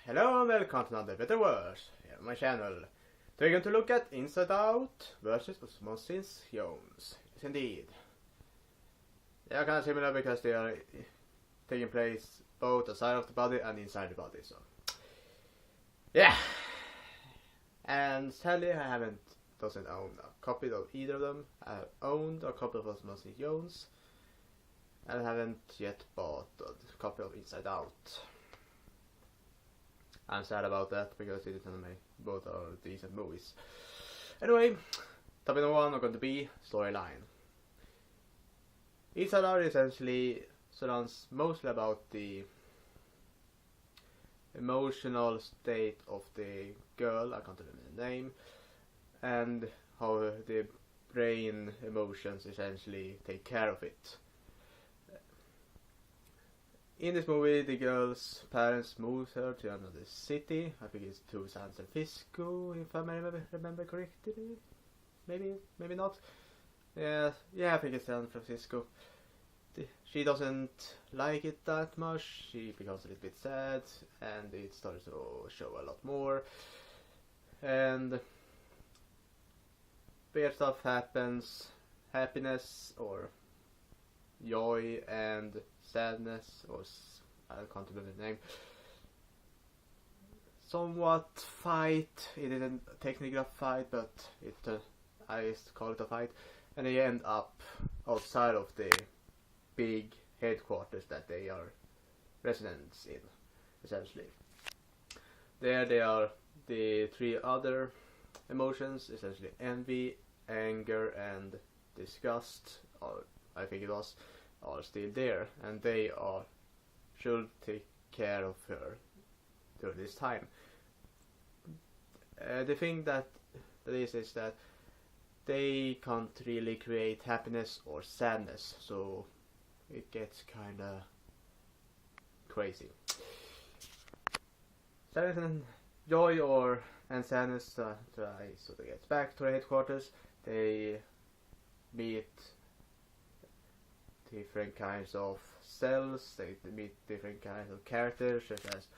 Hello and welcome to another Better Worse here on my channel. Today we're going to look at Inside Out versus Osmosis Jones. Yes indeed. They are kind of similar because they are taking place both outside of the body and inside the body, so yeah. And sadly I doesn't own a copy of either of them. I have owned a copy of Osmosis Jones and I haven't yet bought a copy of Inside Out. I'm sad about that because it is anime. Both are decent movies. Anyway, topic number 1 are going to be storyline. Inside Out essentially surrounds mostly about the emotional state of the girl, I can't remember the name, and how the brain emotions essentially take care of it. In this movie, the girl's parents moved her to another city. I think it's to San Francisco, if I remember correctly. Maybe not. Yeah, I think it's San Francisco. She doesn't like it that much. She becomes a little bit sad, and it starts to show a lot more. And weird stuff happens. Happiness or joy and sadness, or I can't remember the name. Somewhat fight. It isn't technically a fight, but I just call it a fight. And they end up outside of the big headquarters that they are residents in, essentially. There they are the three other emotions, essentially envy, anger, and disgust, or I think it was, are still there, and they should take care of her during this time. The thing that is that they can't really create happiness or sadness, so it gets kinda crazy. Sadness and joy and sadness so they get back to the headquarters. They meet different kinds of cells, they meet different kinds of characters, such as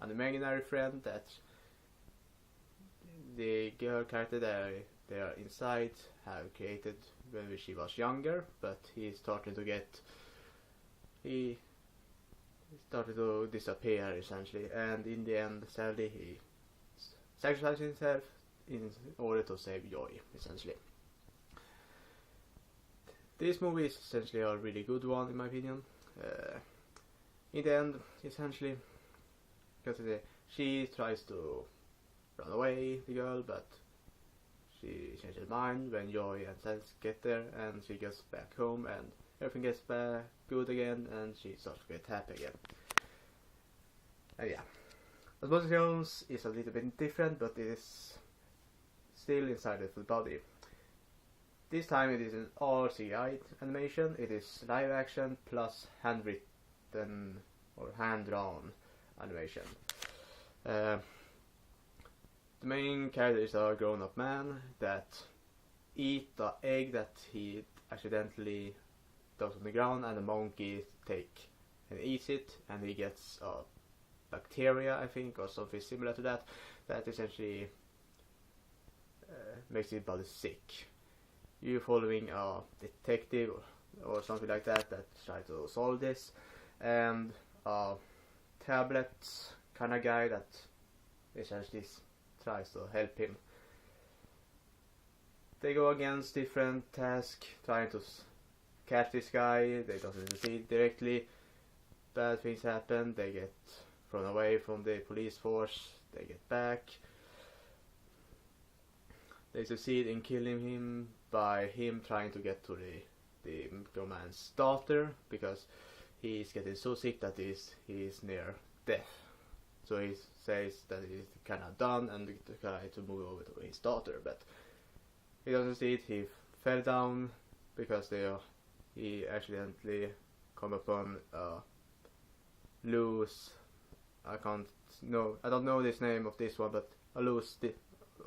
an imaginary friend that the girl character they are inside have created when she was younger, but he started to disappear essentially, and in the end sadly he sacrificed himself in order to save Joy essentially. This movie is essentially a really good one in my opinion. In the end, essentially, because she tries to run away, the girl, but she changes her mind when Joy and Sense get there, and she gets back home, and everything gets back good again, and she starts to get happy again. And yeah, Osmosis Jones is a little bit different, but it is still inside the full body. This time it is an all CGI animation. It is live action plus handwritten or hand-drawn animation. The main character is a grown-up man that eats the egg that he accidentally throws on the ground, and the monkey takes and eats it, and he gets a bacteria, I think, or something similar to that, that essentially makes his body sick. You're following a detective or something like that tries to solve this, and a tablet kind of guy that essentially tries to help him. They go against different tasks, trying to catch this guy. They don't succeed directly. Bad things happen. They get thrown away from the police force. They get back. They succeed in killing him by him trying to get to the man's daughter, because he's getting so sick that he's near death. So he says that he's kind of done and try to move over to his daughter, but he doesn't see it. He fell down because he accidentally come upon a loose, I don't know this name of this one, but a loose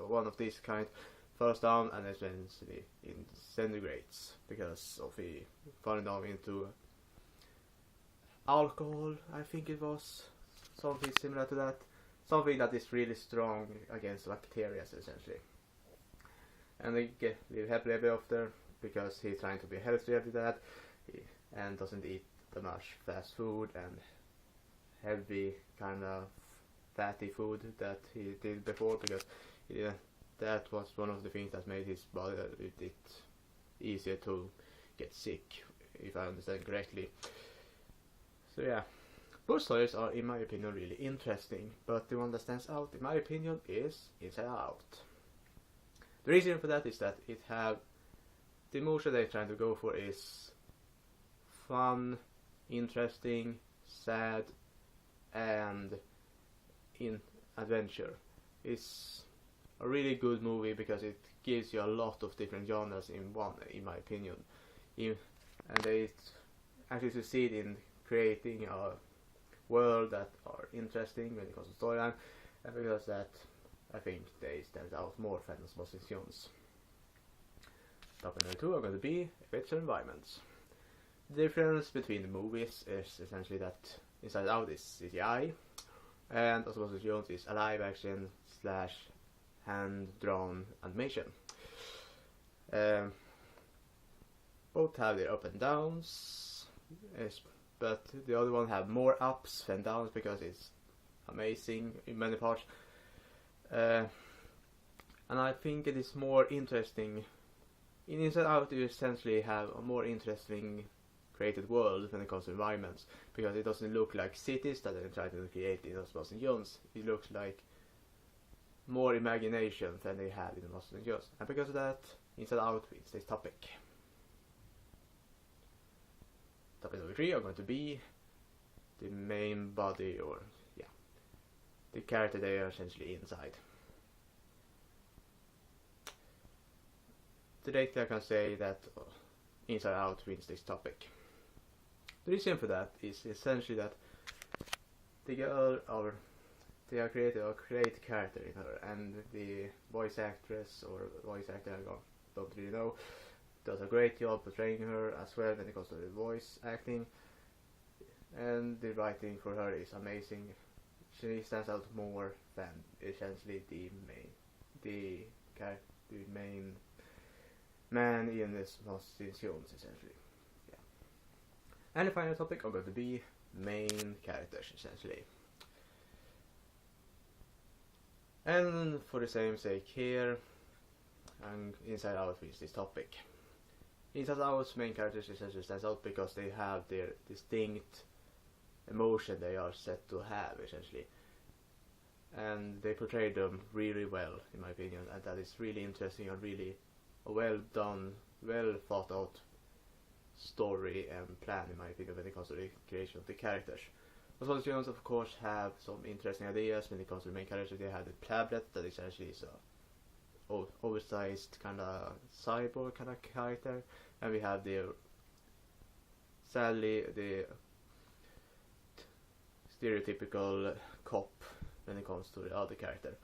one of this kind falls down and eventually disintegrates because of he falling down into alcohol, I think it was, something similar to that. something that is really strong against bacteria, essentially. And they live happily ever after because he's trying to be healthy after that, and doesn't eat that much fast food and heavy kind of fatty food that he did before, because that was one of the things that made his body a bit easier to get sick, if I understand correctly. So yeah, both stories are, in my opinion, really interesting, but the one that stands out, in my opinion, is Inside Out. The reason for that is that the emotion they're trying to go for is fun, interesting, sad, and in adventure. It's a really good movie because it gives you a lot of different genres in one, in my opinion. And they actually succeed in creating a world that are interesting when it comes to storyline, and because that, I think they stand out more than Osmosis. Topic number 2 are going to be effects and environments. The difference between the movies is essentially that Inside Out is CGI, and Osmosis is a live action / hand-drawn animation. Both have their ups and downs, but the other one have more ups than downs because it's amazing in many parts. And I think it is more interesting. In Inside Out you essentially have a more interesting created world when it comes to environments, because it doesn't look like cities that they try to create in Osmosis Jones. It looks like more imagination than they had in Osmosis Jones, and because of that, Inside Out wins this topic. Topic number 3 are going to be the main body, or the character they are essentially inside. Today I can say that Inside Out wins this topic. The reason for that is essentially that the girl, they have created a great character in her, and the voice actress or voice actor, I don't really know, does a great job portraying her as well when it comes to the voice acting, and the writing for her is amazing. She stands out more than essentially the main man in this Osmosis Jones, essentially. Yeah. And the final topic are going to be main characters, essentially. And for the same sake here, and Inside Out wins this topic. Inside Out's main characters essentially stands out because they have their distinct emotion they are set to have, essentially. And they portray them really well, in my opinion, and that is really interesting and really a well done, well thought out story and plan, in my opinion, when it comes to the creation of the characters. Osmosis Jones, of course, have some interesting ideas when it comes to the main characters. They have the tablet that is actually a oversized kind of cyborg kind of character, and we have sadly the stereotypical cop when it comes to the other character,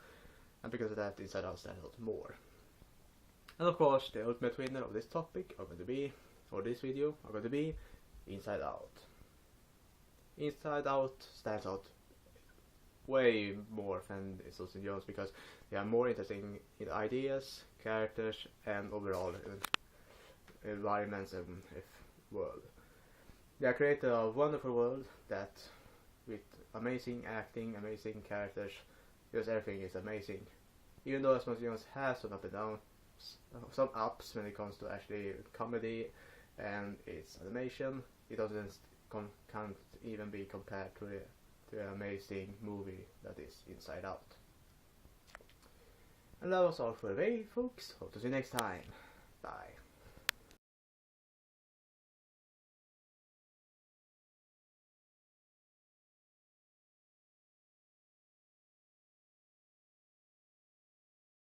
and because of that, Inside Out stands out more. And of course, the ultimate winner of this topic are going to be, or this video, are going to be Inside Out. Inside Out stands out way more than Osmosis Jones because they are more interesting in ideas, characters, and overall environments and world. They have created a wonderful world that, with amazing acting, amazing characters, because everything is amazing. Even though Osmosis Jones has some up and downs, some ups when it comes to actually comedy and its animation, it can't even be compared to the amazing movie that is Inside Out. And that was all for today, folks. Hope to see you next time. Bye.